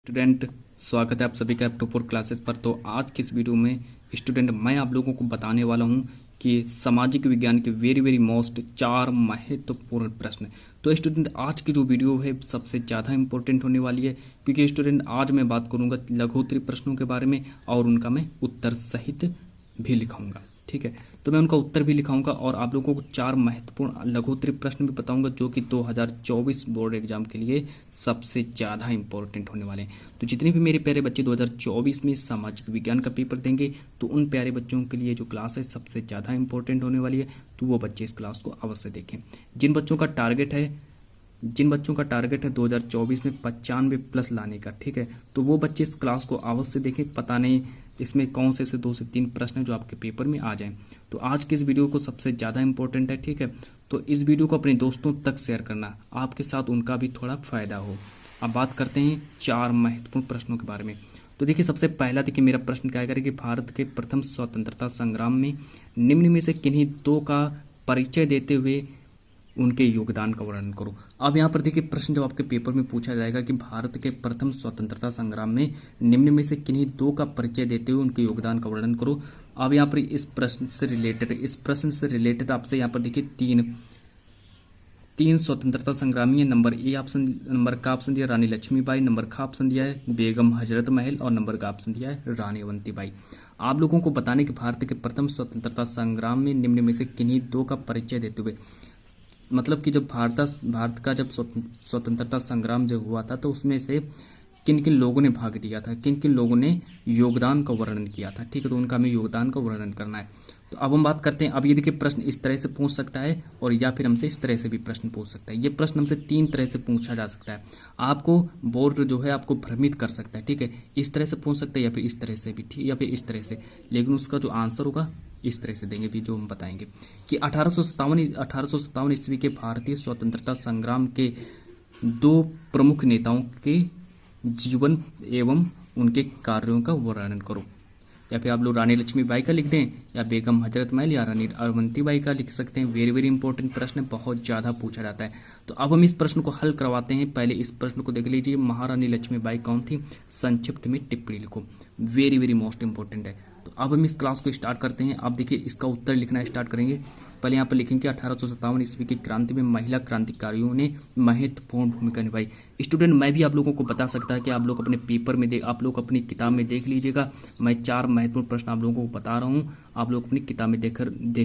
Student, स्वागत है आप सभी का एप्टोपोर क्लासेस पर। तो आज की इस वीडियो में स्टूडेंट मैं आप लोगों को बताने वाला हूं कि सामाजिक विज्ञान के वेरी मोस्ट 4 महत्वपूर्ण प्रश्न। तो स्टूडेंट आज की जो वीडियो है सबसे ज़्यादा इंपॉर्टेंट होने वाली है, क्योंकि स्टूडेंट आज मैं बात करूंगा लघुत्तरी प्रश्नों के बारे में और उनका मैं उत्तर सहित भी लिखाऊंगा। ठीक है, तो मैं उनका उत्तर भी लिखाऊंगा और आप लोगों को 4 महत्वपूर्ण लघुत्तरी प्रश्न भी बताऊंगा जो कि 2024 बोर्ड एग्जाम के लिए सबसे ज़्यादा इंपॉर्टेंट होने वाले हैं। तो जितने भी मेरे प्यारे बच्चे 2024 में सामाजिक विज्ञान का पेपर देंगे तो उन प्यारे बच्चों के लिए जो क्लास है सबसे ज़्यादा इंपॉर्टेंट होने वाली है, तो वो बच्चे इस क्लास को अवश्य देखें। जिन बच्चों का टारगेट है 2024 में 95 प्लस लाने का, ठीक है, तो वो बच्चे इस क्लास को अवश्य देखें। पता नहीं इसमें कौन से 2 से 3 प्रश्न जो आपके पेपर में आ जाएं। तो आज के इस वीडियो को सबसे ज़्यादा इंपॉर्टेंट है, ठीक है, तो इस वीडियो को अपने दोस्तों तक शेयर करना, आपके साथ उनका भी थोड़ा फायदा हो। अब बात करते हैं 4 महत्वपूर्ण प्रश्नों के बारे में। तो देखिए सबसे पहला देखिए मेरा प्रश्न क्या है कि भारत के प्रथम स्वतंत्रता संग्राम में निम्न में से किन्हीं 2 का परिचय देते हुए उनके योगदान का वर्णन करो। अब यहाँ पर देखिए प्रश्न जब आपके पेपर में पूछा जाएगा कि भारत के प्रथम स्वतंत्रता संग्राम में निम्न में से किन्हीं 2 का परिचय देते हुए उनके योगदान का वर्णन करो। अब यहाँ पर इस प्रश्न से रिलेटेड आपसे यहाँ पर देखिए तीन स्वतंत्रता संग्रामी है। नंबर का ऑप्शन दिया रानी लक्ष्मीबाई, नंबर का ऑप्शन दिया है बेगम हजरत महल और नंबर का ऑप्शन दिया है रानी अवंतीबाई। आप लोगों को बताने कि भारत के प्रथम स्वतंत्रता संग्राम में निम्न में से किन्हीं 2 का परिचय देते हुए, मतलब कि जब भारत का जब स्वतंत्रता संग्राम जो हुआ था तो उसमें से किन किन लोगों ने भाग दिया था, किन किन लोगों ने योगदान का वर्णन किया था, ठीक है, तो उनका हमें योगदान का वर्णन करना है। तो अब हम बात करते हैं। अब ये देखिए प्रश्न इस तरह से पूछ सकता है और या फिर हमसे इस तरह से भी प्रश्न पूछ सकता है। ये प्रश्न हमसे 3 तरह से पूछा जा सकता है। आपको बोर्ड जो है आपको भ्रमित कर सकता है, ठीक है, इस तरह से पूछ सकता है या फिर इस तरह से भी, ठीक, या फिर इस तरह से, लेकिन उसका जो आंसर होगा इस तरह से देंगे भी, जो हम बताएंगे कि 1857 ईस्वी के भारतीय स्वतंत्रता संग्राम के 2 प्रमुख नेताओं के जीवन एवं उनके कार्यों का वर्णन करो। या फिर आप लोग रानी लक्ष्मीबाई का लिख दें या बेगम हजरत महल या रानी अवंतीबाई का लिख सकते हैं। वेरी इंपॉर्टेंट प्रश्न है, बहुत ज़्यादा पूछा जाता है। तो अब हम इस प्रश्न को हल करवाते हैं। पहले इस प्रश्न को देख लीजिए, महारानी लक्ष्मीबाई कौन थी, संक्षिप्त में टिप्पणी लिखो। वेरी मोस्ट इंपॉर्टेंट है। तो अब हम इस क्लास को स्टार्ट करते हैं। अब देखिए इसका उत्तर लिखना स्टार्ट करेंगे। पहले यहाँ पर लिखेंगे 1857 ईस्वी की क्रांति में महिला क्रांतिकारियों ने महत्वपूर्ण भूमिका निभाई। स्टूडेंट मैं भी आप लोगों को बता सकता है कि आप लोग अपने पेपर में आप लोग अपनी किताब में देख लीजिएगा। मैं 4 महत्वपूर्ण प्रश्न आप लोगों को बता रहा हूँ, आप लोग अपनी किताब में देख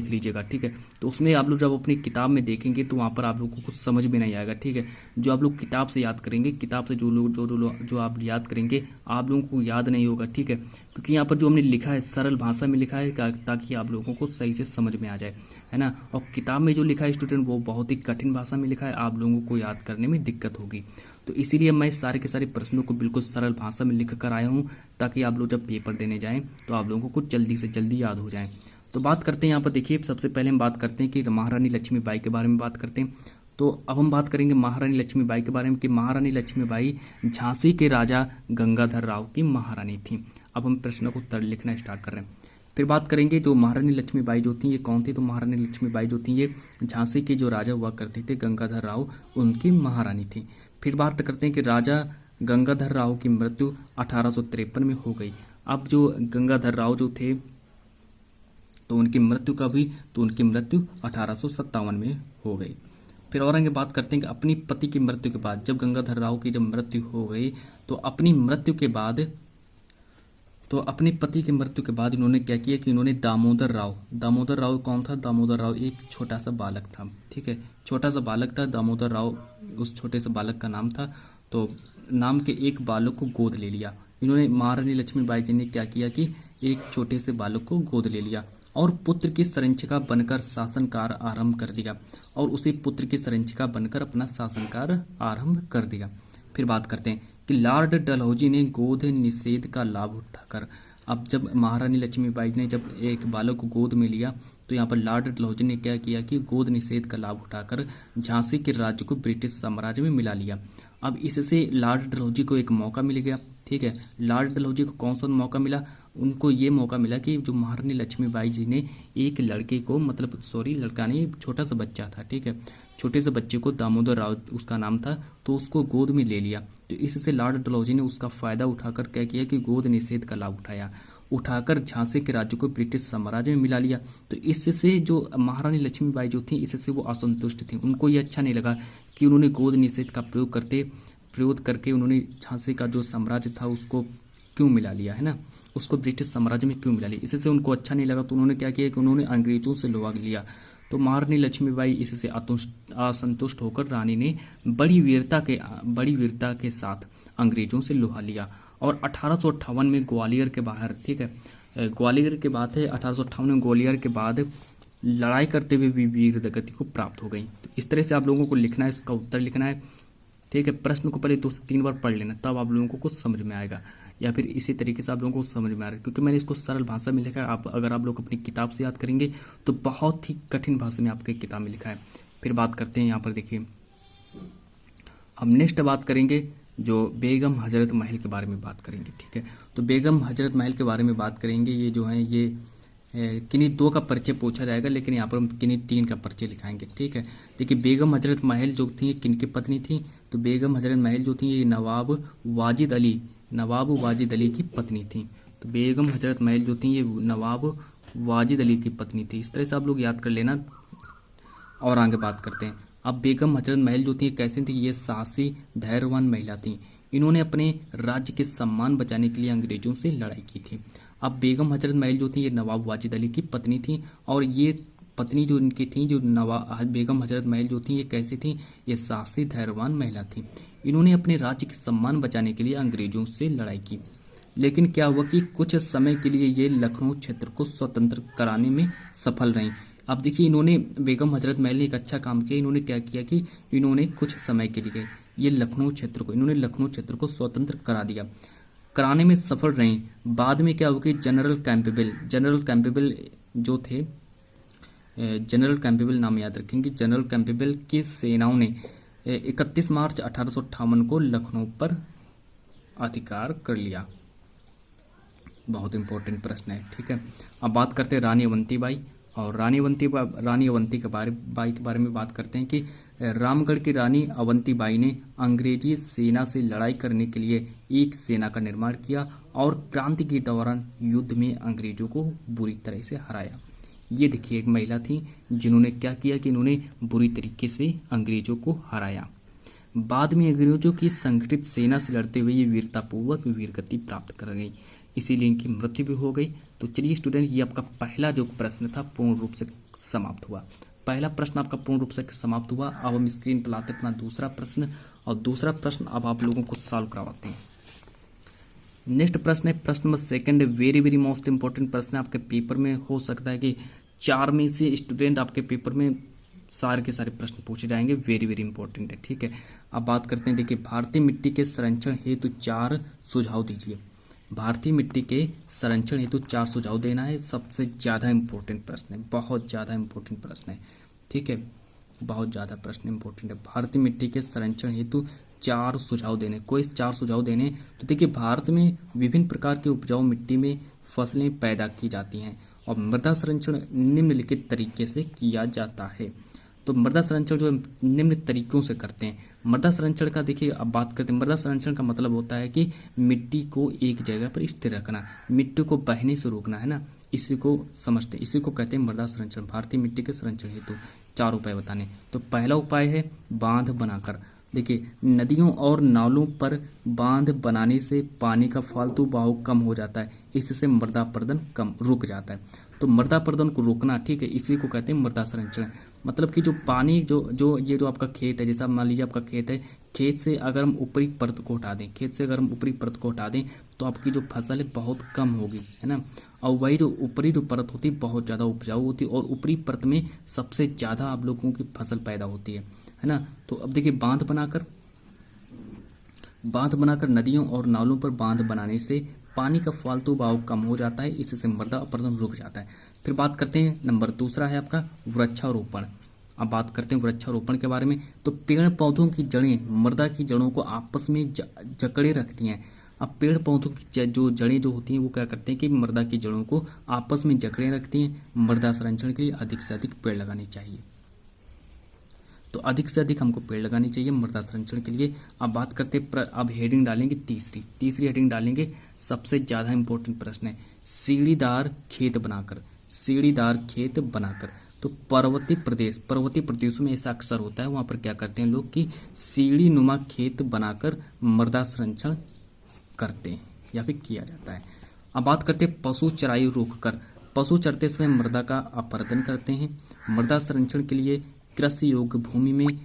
लीजिएगा, ठीक है। तो उसमें आप लोग जब अपनी किताब में देखेंगे तो वहाँ पर आप लोगों को कुछ समझ में नहीं आएगा, ठीक है। जो आप लोग किताब से याद करेंगे, किताब से जो आप याद करेंगे आप लोगों को याद नहीं होगा, ठीक है, क्योंकि यहाँ पर जो हमने लिखा है सरल भाषा में लिखा है ताकि आप लोगों को सही से समझ में आ जाए, है ना। और किताब में जो लिखा है स्टूडेंट वो बहुत ही कठिन भाषा में लिखा है, आप लोगों को याद करने में दिक्कत होगी। तो इसीलिए मैं सारे के सारे प्रश्नों को बिल्कुल सरल भाषा में लिख कर आया हूँ ताकि आप लोग जब पेपर देने जाएं तो आप लोगों को जल्दी से जल्दी याद हो जाए। तो बात करते हैं यहाँ पर देखिए, सबसे पहले हम बात करते हैं कि महारानी लक्ष्मीबाई के बारे में बात करते हैं। तो अब हम बात करेंगे महारानी लक्ष्मीबाई के बारे में कि महारानी लक्ष्मीबाई झांसी के राजा गंगाधर राव की महारानी थी। अब हम प्रश्न को उत्तर लिखना स्टार्ट कर रहे हैं। फिर बात करेंगे जो महारानी लक्ष्मीबाई जो थी ये कौन थी, तो महारानी लक्ष्मीबाई जो थी ये झांसी के जो राजा हुआ करते थे गंगाधर राव, उनकी महारानी थी। फिर बात करते हैं कि राजा गंगाधर राव की मृत्यु 1853 में हो गई। अब जो गंगाधर राव जो थे तो उनकी मृत्यु कब हुई, तो उनकी मृत्यु 1857 में हो गई। फिर और आगे बात करते हैं कि अपनी पति की मृत्यु के बाद, जब गंगाधर राव की जब मृत्यु हो गई तो अपनी पति की मृत्यु के बाद इन्होंने क्या किया कि इन्होंने दामोदर राव कौन था, दामोदर राव एक छोटा सा बालक था, ठीक है, छोटा सा बालक था दामोदर राव, उस छोटे से बालक का नाम था। तो नाम के एक बालक को गोद ले लिया इन्होंने। महारानी लक्ष्मीबाई जी ने क्या किया कि एक छोटे से बालक को गोद ले लिया और पुत्र की संरक्षिका बनकर शासनकार आरंभ कर दिया और उसी पुत्र की संरक्षिका बनकर अपना शासनकार आरंभ कर दिया। फिर बात करते हैं कि लॉर्ड डलहौजी ने गोद निषेध का लाभ उठाकर, अब जब महारानी लक्ष्मीबाई ने जब एक बालक को गोद में लिया तो यहाँ पर लॉर्ड डलहौजी ने क्या किया कि गोद निषेध का लाभ उठाकर झांसी के राज्य को ब्रिटिश साम्राज्य में मिला लिया। अब इससे लॉर्ड डलहौजी को एक मौका मिल गया, ठीक है। लॉर्ड डलहौजी को कौन सा मौका मिला? उनको ये मौका मिला कि जो महारानी लक्ष्मीबाई जी ने एक लड़के को, मतलब सॉरी लड़का नहीं, छोटा सा बच्चा था, ठीक है, छोटे से बच्चे को, दामोदर राव उसका नाम था, तो उसको गोद में ले लिया। तो इससे लॉर्ड डलहौजी ने उसका फायदा उठाकर क्या किया कि गोद निषेध का लाभ उठाकर झांसी के राज्य को ब्रिटिश साम्राज्य में मिला लिया। तो इससे जो महारानी लक्ष्मीबाई जो थी, इससे वो असंतुष्ट थी। उनको ये अच्छा नहीं लगा कि उन्होंने गोद निषेध का प्रयोग करके उन्होंने झांसी का जो साम्राज्य था उसको क्यों मिला लिया, है ना, उसको ब्रिटिश साम्राज्य में क्यों मिला लिया। इससे उनको अच्छा नहीं लगा, तो उन्होंने क्या किया कि उन्होंने अंग्रेजों से लोहा लिया। तो महारानी लक्ष्मीबाई इससे असंतुष्ट होकर रानी ने बड़ी वीरता के साथ अंग्रेजों से लोहा लिया और 1858 में ग्वालियर के बाहर, ठीक है, ग्वालियर के बात है, 1858 में ग्वालियर के बाद लड़ाई करते हुए भी वीर गति को प्राप्त हो गई। तो इस तरह से आप लोगों को लिखना है, इसका उत्तर लिखना है, ठीक है। प्रश्न को पहले 2 से 3 बार पढ़ लेना, तब आप लोगों को कुछ समझ में आएगा, या फिर इसी तरीके से आप लोगों को समझ में आ रहा है, क्योंकि मैंने इसको सरल भाषा में लिखा है। अगर आप लोग अपनी किताब से याद करेंगे तो बहुत ही कठिन भाषा में आपके किताब में लिखा है। फिर बात करते हैं, यहाँ पर देखिए, हम नेक्स्ट बात करेंगे जो बेगम हजरत महल के बारे में बात करेंगे, ठीक है। तो बेगम हजरत महल के बारे में बात करेंगे। ये जो है ये किन्हीं 2 का परिचय पूछा जाएगा, लेकिन यहाँ पर हम किन्हीं 3 का परिचय लिखाएंगे, ठीक है। देखिए बेगम हजरत महल जो थी ये किनकी पत्नी थी? तो बेगम हजरत महल जो थी ये नवाब वाजिद अली की पत्नी थी। तो बेगम हजरत महल जो थी ये नवाब वाजिद अली की पत्नी थी। इस तरह से आप लोग याद कर लेना और आगे बात करते हैं। अब बेगम हजरत महल जो थी कैसी थी? ये साहसी धैर्यवान महिला थी। इन्होंने अपने राज्य के सम्मान बचाने के लिए अंग्रेजों से लड़ाई की थी। अब बेगम हजरत महल जो थी ये नवाब वाजिद अली की पत्नी थी, और ये पत्नी जो इनकी थी, जो बेगम हजरत महल जो थी ये कैसी थी? ये साहसी धैर्यवान महिला थी। इन्होंने अपने राज्य के सम्मान बचाने के लिए अंग्रेजों से लड़ाई की, लेकिन क्या हुआ कि कुछ समय के लिए ये लखनऊ क्षेत्र को स्वतंत्र कराने में सफल रहीं। अब देखिए इन्होंने, बेगम हजरत महल ने एक अच्छा काम किया। इन्होंने क्या किया कि इन्होंने कुछ समय के लिए ये लखनऊ क्षेत्र को स्वतंत्र करा दिया, कराने में सफल रहीं। बाद में क्या हुआ कि जनरल कैंपबेल जो थे, जनरल कैंपबेल नाम याद रखेंगे, जनरल कैंपबेल की सेनाओं ने 31 मार्च 1858 को लखनऊ पर अधिकार कर लिया। बहुत इंपॉर्टेंट प्रश्न है, ठीक है। अब बात करते हैं रानी अवंतीबाई, और रानी अवंती के बारे में बात करते हैं कि रामगढ़ की रानी अवंतीबाई ने अंग्रेजी सेना से लड़ाई करने के लिए एक सेना का निर्माण किया और क्रांति के दौरान युद्ध में अंग्रेजों को बुरी तरह से हराया। ये देखिए एक महिला थी जिन्होंने क्या किया कि इन्होंने बुरी तरीके से अंग्रेजों को हराया। बाद में अंग्रेजों की संगठित सेना से लड़ते हुए ये वीरतापूर्वक वीरगति प्राप्त कर गई, इसीलिए इनकी मृत्यु भी हो गई। तो चलिए स्टूडेंट, ये आपका पहला जो प्रश्न था पूर्ण रूप से समाप्त हुआ। पहला प्रश्न आपका पूर्ण रूप से समाप्त हुआ। अब हम स्क्रीन पर लाते अपना दूसरा प्रश्न, और दूसरा प्रश्न अब आप लोगों को सॉल्व करवाते हैं। नेक्स्ट प्रश्न है प्रश्न number 2, very very most important प्रश्न है। आपके पेपर में हो सकता है कि 4 में से स्टूडेंट आपके पेपर में सारे के सारे प्रश्न पूछे जाएंगे, वेरी वेरी इंपॉर्टेंट है, ठीक है। अब बात करते हैं, देखिए भारतीय मिट्टी के संरक्षण हेतु 4 सुझाव दीजिए। भारतीय मिट्टी के संरक्षण हेतु 4 सुझाव देना है। सबसे ज्यादा इंपॉर्टेंट प्रश्न है, बहुत ज्यादा इंपॉर्टेंट प्रश्न है, ठीक है, बहुत ज्यादा प्रश्न इंपॉर्टेंट है। भारतीय मिट्टी के संरक्षण हेतु 4 सुझाव देने, कोई 4 सुझाव देने। तो देखिए भारत में विभिन्न प्रकार के उपजाऊ मिट्टी में फसलें पैदा की जाती हैं और मृदा संरक्षण निम्नलिखित तरीके से किया जाता है। तो मृदा संरक्षण जो निम्न तरीकों से करते हैं। मृदा संरक्षण का देखिए अब बात करते हैं। मृदा संरक्षण का मतलब होता है कि मिट्टी को एक जगह पर स्थिर रखना, मिट्टी को बहने से रोकना, है ना, इसी को समझते हैं, इसी को कहते हैं मृदा संरक्षण। भारतीय मिट्टी के संरक्षण हेतु 4 उपाय बताने। तो पहला उपाय है बांध बनाकर। देखिए नदियों और नालों पर बांध बनाने से पानी का फालतू बहाव कम हो जाता है, इससे मृदा अपरदन कम रुक जाता है। तो मृदा अपरदन को रोकना, ठीक है, इसी को कहते हैं मृदा संरक्षण। मतलब कि जो पानी जो आपका खेत है, जैसा मान लीजिए आपका खेत है, खेत से अगर हम ऊपरी परत को हटा दें, तो आपकी जो फसल है बहुत कम होगी, है ना। और वही जो ऊपरी जो परत होती है बहुत ज़्यादा उपजाऊ होती है, और ऊपरी परत में सबसे ज़्यादा आप लोगों की फसल पैदा होती है ना। तो अब देखिए बांध बनाकर नदियों और नालों पर बांध बनाने से पानी का फालतू बहाव कम हो जाता है, इससे मृदा अपरदन रुक जाता है। फिर बात करते हैं नंबर 2 है आपका वृक्षारोपण। अब बात करते हैं वृक्षारोपण के बारे में। तो पेड़ पौधों की जड़ें मृदा की जड़ों को आपस में जकड़े रखती हैं। अब पेड़ पौधों की जो जड़ें जो होती हैं वो क्या करते हैं कि मृदा की जड़ों को आपस में जकड़े रखती हैं। मृदा संरक्षण के लिए अधिक से अधिक पेड़ लगाने चाहिए। तो अधिक से अधिक हमको पेड़ लगाने चाहिए मृदा संरक्षण के लिए। अब बात करते हैं, अब हेडिंग डालेंगे तीसरी हेडिंग डालेंगे। सबसे ज़्यादा इंपॉर्टेंट प्रश्न है, सीढ़ीदार खेत बनाकर। तो पर्वतीय प्रदेशों में ऐसा अक्सर होता है, वहाँ पर क्या करते हैं लोग कि सीढ़ी नुमा खेत बनाकर मृदा संरक्षण करते हैं या फिर किया जाता है। अब बात करते हैं पशु चराई रोककर। पशु चरते समय मृदा का अपरदन करते हैं। मृदा संरक्षण के लिए कृषि योग्य भूमि में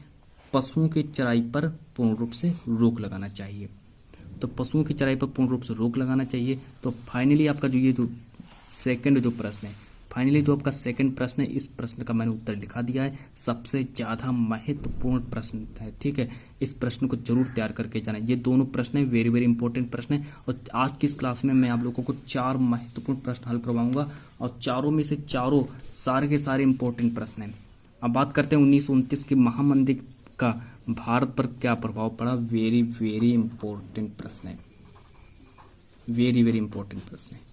पशुओं की चराई पर पूर्ण रूप से रोक लगाना चाहिए। तो पशुओं की चराई पर पूर्ण रूप से रोक लगाना चाहिए। तो फाइनली आपका जो सेकंड जो प्रश्न है, इस प्रश्न का मैंने उत्तर लिखा दिया है। सबसे ज्यादा महत्वपूर्ण प्रश्न है, ठीक है। इस प्रश्न को जरूर तैयार करके जाना। ये दोनों प्रश्न है वेरी वेरी इंपॉर्टेंट प्रश्न है। और आज की इस क्लास में मैं आप लोगों को 4 महत्वपूर्ण प्रश्न हल करवाऊंगा और चारों में से चारों सारे के सारे इंपॉर्टेंट प्रश्न हैं। अब बात करते हैं 1929 की महामंदी का भारत पर क्या प्रभाव पड़ा। वेरी वेरी इंपॉर्टेंट प्रश्न है, वेरी वेरी इंपॉर्टेंट प्रश्न है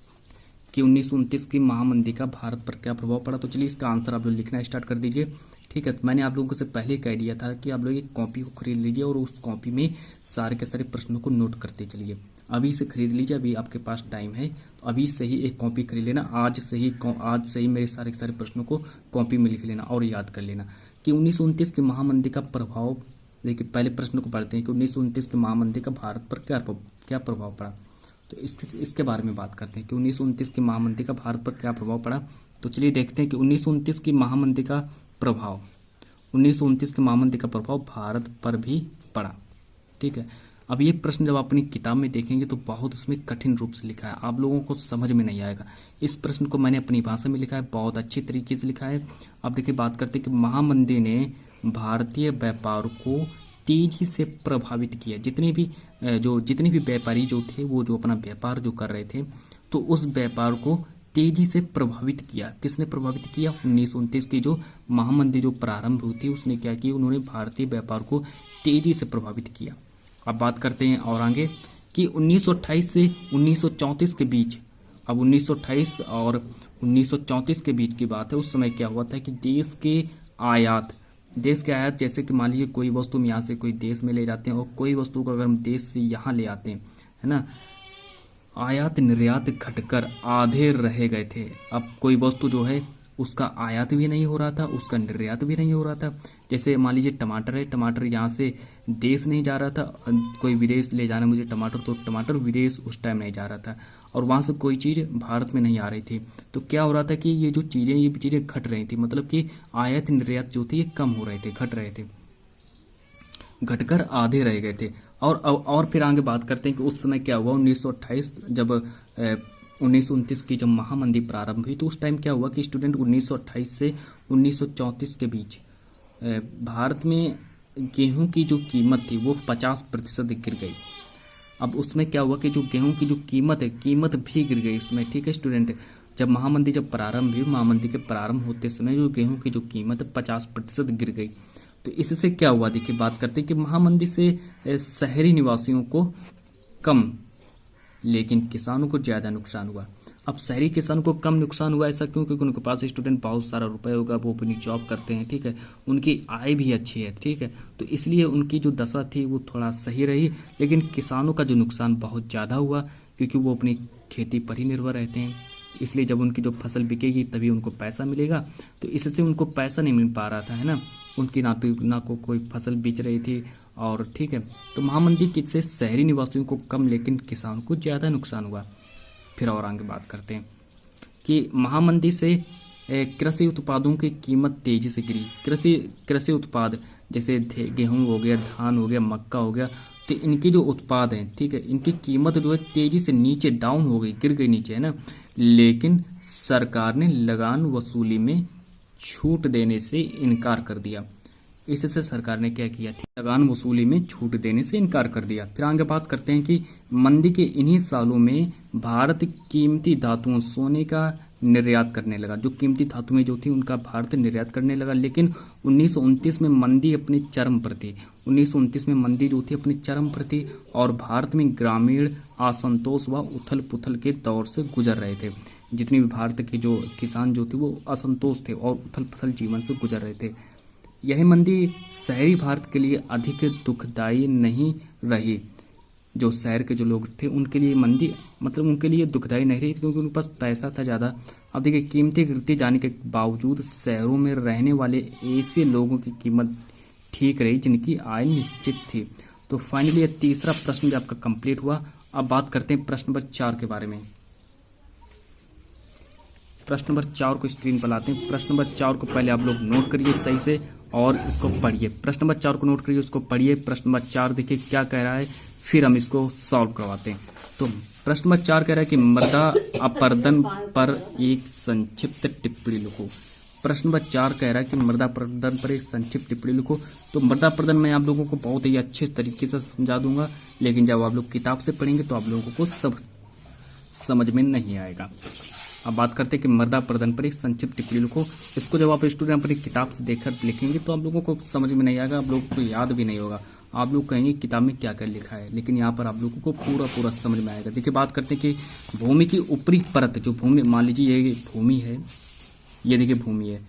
कि 1929 की महामंदी का भारत पर क्या प्रभाव पड़ा। तो चलिए इसका आंसर आप लोग लिखना स्टार्ट कर दीजिए, ठीक है। मैंने आप लोगों से पहले कह दिया था कि आप लोग एक कॉपी को खरीद लीजिए और उस कॉपी में सारे के सारे प्रश्नों को नोट करते चलिए। अभी से खरीद लीजिए, अभी आपके पास टाइम है, तो अभी से ही एक कॉपी खरीद लेना। आज से ही मेरे सारे के सारे प्रश्नों को कॉपी में लिख लेना और याद कर लेना कि 1929 की महामंदी का प्रभाव। देखिए पहले प्रश्न को पढ़ते हैं कि 1929 की महामंदी का भारत पर क्या प्रभाव पड़ा। तो इसके बारे में बात करते हैं कि 1929 की महामंदी का भारत पर क्या प्रभाव पड़ा। तो चलिए देखते हैं कि 1929 की महामंदी का प्रभाव भारत पर भी पड़ा, ठीक है। अब ये प्रश्न जब अपनी किताब में देखेंगे तो बहुत उसमें कठिन रूप से लिखा है, आप लोगों को समझ में नहीं आएगा। इस प्रश्न को मैंने अपनी भाषा में लिखा है, बहुत अच्छी तरीके से लिखा है। अब देखिए बात करते हैं कि महामंदी ने भारतीय व्यापार को तेजी से प्रभावित किया। जितने भी व्यापारी जो थे वो जो अपना व्यापार जो कर रहे थे तो उस व्यापार को तेजी से प्रभावित किया। किसने प्रभावित किया? 1929 की जो महामंदी जो प्रारंभ हुई थी उसने क्या किया, उन्होंने भारतीय व्यापार को तेजी से प्रभावित किया। अब बात करते हैं और आगे कि 1928 से 1934 के बीच, अब 1928 और 1934 के बीच की बात है। उस समय क्या हुआ था कि देश के आयात, जैसे कि मान लीजिए कोई वस्तु हम यहाँ से कोई देश में ले जाते हैं और कोई वस्तु को अगर हम देश से यहाँ ले आते हैं, है ना, आयात निर्यात घटकर आधे रह गए थे। अब कोई वस्तु जो है उसका आयात भी नहीं हो रहा था, उसका निर्यात भी नहीं हो रहा था। जैसे मान लीजिए टमाटर है, टमाटर यहाँ से देश नहीं जा रहा था, कोई विदेश ले जाना मुझे टमाटर, तो टमाटर विदेश उस टाइम नहीं जा रहा था और वहाँ से कोई चीज़ भारत में नहीं आ रही थी। तो क्या हो रहा था कि ये चीज़ें घट रही थी, मतलब कि आयात निर्यात जो थी ये कम हो रहे थे, घट रहे थे, घटकर आधे रह गए थे। और फिर आगे बात करते हैं कि उस समय क्या हुआ। 1928 जब 1929 की जब महामंदी प्रारंभ हुई तो उस टाइम क्या हुआ कि स्टूडेंट 1928 से 1934 के बीच भारत में गेहूं की जो कीमत थी वो 50% गिर गई। अब उसमें क्या हुआ कि जो गेहूं की जो कीमत है, कीमत भी गिर गई उसमें, ठीक है स्टूडेंट। जब महामंदी प्रारंभ हुई, महामंदी के प्रारंभ होते समय जो गेहूं की जो कीमत है 50% गिर गई। तो इससे क्या हुआ, देखिए बात करते हैं कि महामंदी से शहरी निवासियों को कम लेकिन किसानों को ज्यादा नुकसान हुआ। अब शहरी किसानों को कम नुकसान हुआ, ऐसा क्यों? क्योंकि उनके पास स्टूडेंट बहुत सारा रुपए होगा, वो अपनी जॉब करते हैं, ठीक है, उनकी आय भी अच्छी है, ठीक है, तो इसलिए उनकी जो दशा थी वो थोड़ा सही रही। लेकिन किसानों का जो नुकसान बहुत ज़्यादा हुआ क्योंकि वो अपनी खेती पर ही निर्भर रहते हैं, इसलिए जब उनकी जो फसल बिकेगी तभी उनको पैसा मिलेगा। तो इससे उनको पैसा नहीं मिल पा रहा था, है ना, उनकी ना कोई फसल बेच रही थी और ठीक है। तो महामंदी से शहरी निवासियों को कम लेकिन किसानों को ज़्यादा नुकसान हुआ। फिर और आगे बात करते हैं कि महामंदी से कृषि उत्पादों की कीमत तेजी से गिरी। कृषि उत्पाद जैसे गेहूं हो गया, धान हो गया, मक्का हो गया, तो इनके जो उत्पाद हैं, ठीक है, इनकी कीमत जो है तेजी से नीचे डाउन हो गई, गिर गई नीचे, है ना। लेकिन सरकार ने लगान वसूली में छूट देने से इनकार कर दिया। इससे सरकार ने क्या किया, लगान वसूली में छूट देने से इनकार कर दिया। फिर आगे बात करते हैं कि मंदी के इन्हीं सालों में भारत कीमती धातुओं सोने का निर्यात करने लगा। जो कीमती धातुएं जो थी उनका भारत निर्यात करने लगा। लेकिन 1929 में मंदी अपनी चरम पर थी। 1929 में मंदी जो थी अपनी चरम पर थी और भारत में ग्रामीण असंतोष व उथल पुथल के दौर से गुजर रहे थे। जितनी भी भारत के जो किसान जो थे वो असंतोष थे और उथल पुथल जीवन से गुजर रहे थे। यह मंदी शहरी भारत के लिए अधिक दुखदायी नहीं रही। जो शहर के जो लोग थे उनके लिए मंदी मतलब उनके लिए दुखदायी नहीं रही क्योंकि उनके पास पैसा था ज़्यादा। अब देखिए, कीमतें गिरती जाने के बावजूद शहरों में रहने वाले ऐसे लोगों की कीमत ठीक रही जिनकी आय निश्चित थी। तो फाइनली ये तीसरा प्रश्न भी आपका कंप्लीट हुआ। अब बात करते हैं प्रश्न नंबर 4 के बारे में। प्रश्न नंबर 4 को स्क्रीन पर लाते हैं। प्रश्न नंबर 4 को पहले आप लोग नोट करिए सही से और इसको पढ़िए। प्रश्न नंबर 4 को नोट करिए, उसको पढ़िए। प्रश्न नंबर 4 देखिए क्या कह रहा है, फिर हम इसको सॉल्व करवाते हैं। तो प्रश्न नंबर 4 कह रहा है कि मृदा अपरदन पर एक संक्षिप्त टिप्पणी लिखो। प्रश्न नंबर 4 कह रहा है कि मृदा अपरदन पर एक संक्षिप्त टिप्पणी लिखो। तो मृदा अपरदन मैं आप लोगों को बहुत ही अच्छे तरीके से समझा दूंगा, लेकिन जब आप लोग किताब से पढ़ेंगे तो आप लोगों को सब समझ में नहीं आएगा। अब बात करते हैं कि मृदा अपरदन पर एक संक्षिप्त टिप्पणी लिखो। इसको जब आप स्टूडेंट अपनी किताब से देखकर लिखेंगे तो आप लोगों को समझ में नहीं आएगा, आप लोगों को याद भी नहीं होगा। आप लोग कहेंगे किताब में क्या क्या लिखा है, लेकिन यहाँ पर आप लोगों को पूरा समझ में आएगा। देखिए, बात करते हैं कि भूमि की ऊपरी परत, जो भूमि मान लीजिए ये भूमि है, ये देखिए भूमि है,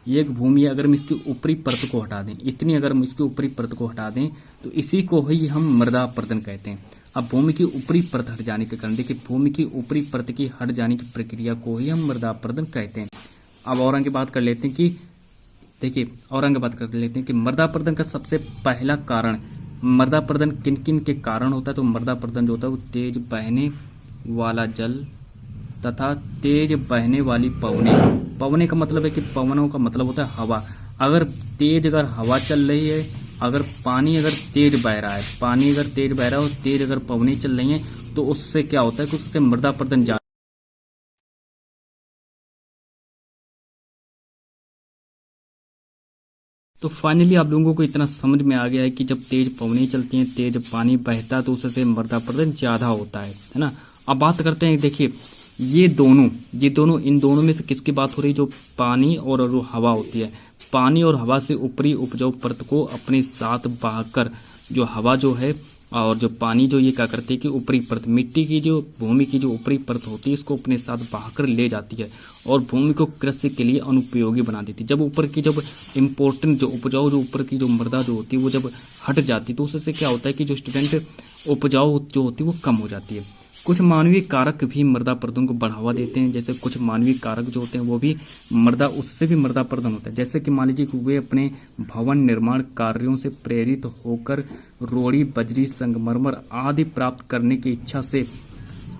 ये एक भूमि है। अगर हम इसकी ऊपरी परत को हटा दें, इतनी अगर हम इसकी ऊपरी परत को हटा दें तो इसी को ही हम मृदा अपरदन कहते हैं। अब भूमि की ऊपरी परत हट जाने के कारण, देखिए भूमि की ऊपरी परत की हट जाने की प्रक्रिया को ही हम मृदा अपरदन कहते हैं। अब और आगे बात कर लेते हैं कि देखिए और आगे बात कर लेते हैं कि मृदा अपरदन का सबसे पहला कारण, मृदा अपरदन किन किन के कारण होता है। तो मृदा अपरदन जो होता है वो तेज बहने वाला जल तथा तेज बहने वाली पवनें। पवने का मतलब है कि पवनों का मतलब होता है हवा। अगर हवा चल रही है, अगर पानी अगर तेज बह रहा है, पानी अगर तेज बह रहा है और तेज अगर पवनें चल रही हैं तो उससे क्या होता है कि उससे मृदा अपरदन जा। तो फाइनली आप लोगों को इतना समझ में आ गया है कि जब तेज पवनें चलती हैं, तेज पानी बहता है तो उससे मृदा अपरदन ज्यादा होता है ना। अब बात करते हैं, देखिए ये दोनों इन दोनों में से किसकी बात हो रही है, जो पानी और जो हवा होती है। पानी और हवा से ऊपरी उपजाऊ परत को अपने साथ बहाकर, जो हवा जो है और जो पानी जो ये क्या करती है कि ऊपरी परत, मिट्टी की जो भूमि की जो ऊपरी परत होती है इसको अपने साथ बहाकर ले जाती है और भूमि को कृषि के लिए अनुपयोगी बना देती है। जब ऊपर की जब इम्पोर्टेंट जो उपजाऊ जो ऊपर की जो मृदा जो होती है वो जब हट जाती है तो उससे क्या होता है कि जो स्टूडेंट उपजाऊ जो होती है वो कम हो जाती है। कुछ मानवीय कारक भी मृदा अपरदन को बढ़ावा देते हैं। जैसे कुछ मानवीय कारक जो होते हैं वो भी उससे भी मृदा अपरदन होता है। जैसे कि मान लीजिए कि वे अपने भवन निर्माण कार्यों से प्रेरित होकर रोड़ी, बजरी, संगमरमर आदि प्राप्त करने की इच्छा से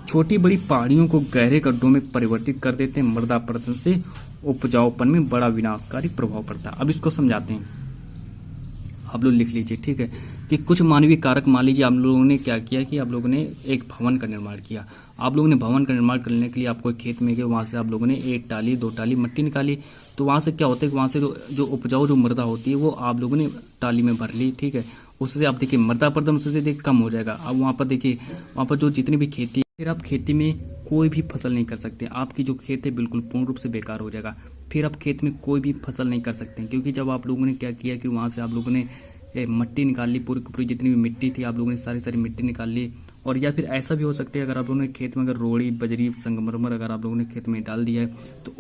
छोटी बड़ी पहाड़ियों को गहरे गड्ढों में परिवर्तित कर देते हैं। मृदा अपरदन से उपजाऊपन में बड़ा विनाशकारी प्रभाव पड़ता है। अब इसको समझाते हैं, आप लोग लिख लीजिए, ठीक है। कि कुछ मानवीय कारक, मान लीजिए आप लोगों ने क्या किया कि आप लोगों ने एक भवन का निर्माण किया। आप लोगों ने भवन का निर्माण करने के लिए आपको खेत में गए, वहां से आप लोगों ने 1 टाली 2 टाली मिट्टी निकाली। तो वहां से क्या होता है कि वहां से जो उपजाऊ जो मृदा होती है वो आप लोगों ने टाली में भर ली, ठीक है। उससे आप देखिए मृदा अपरदन उससे देखिए कम हो जाएगा। अब वहां पर देखिए वहां पर जो जितनी भी खेती, फिर आप खेती में कोई भी फसल नहीं कर सकते। आपकी जो खेत है बिल्कुल पूर्ण रूप से बेकार हो जाएगा। फिर आप खेत में कोई भी फसल नहीं कर सकते, क्योंकि जब आप लोगों ने क्या किया कि वहां से आप लोगों ने मिट्टी निकाल ली, पूरी जितनी भी मिट्टी थी आप लोगों ने सारी मिट्टी निकाल ली। और या फिर ऐसा भी हो सकता है अगर आप लोगों ने खेत में अगर रोड़ी, बजरी, संगमरमर अगर आप लोगों ने खेत में डाल दिया है तो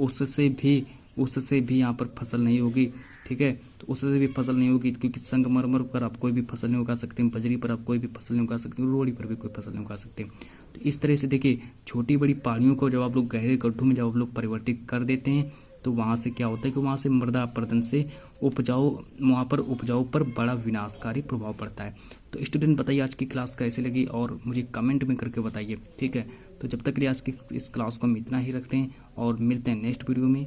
उससे भी यहाँ पर फसल नहीं होगी, ठीक है। तो उससे भी फसल नहीं होगी, क्योंकि संगमरमर पर आप कोई भी फसल नहीं उगा सकते, बजरी पर आप कोई भी फसल नहीं उगा सकते, रोड़ी पर भी कोई फसल नहीं उगा सकते। तो इस तरह से देखिए छोटी बड़ी पहाड़ियों को जब आप लोग गहरे गड्ढों में जब आप लोग परिवर्तित कर देते हैं तो वहां से क्या होता है कि वहां से मृदा अपरदन से वहां पर उपजाऊ पर बड़ा विनाशकारी प्रभाव पड़ता है। तो स्टूडेंट बताइए आज की क्लास कैसी लगी और मुझे कमेंट में करके बताइए, ठीक है। तो जब तक के लिए आज की इस क्लास को हम इतना ही रखते हैं और मिलते हैं नेक्स्ट वीडियो में।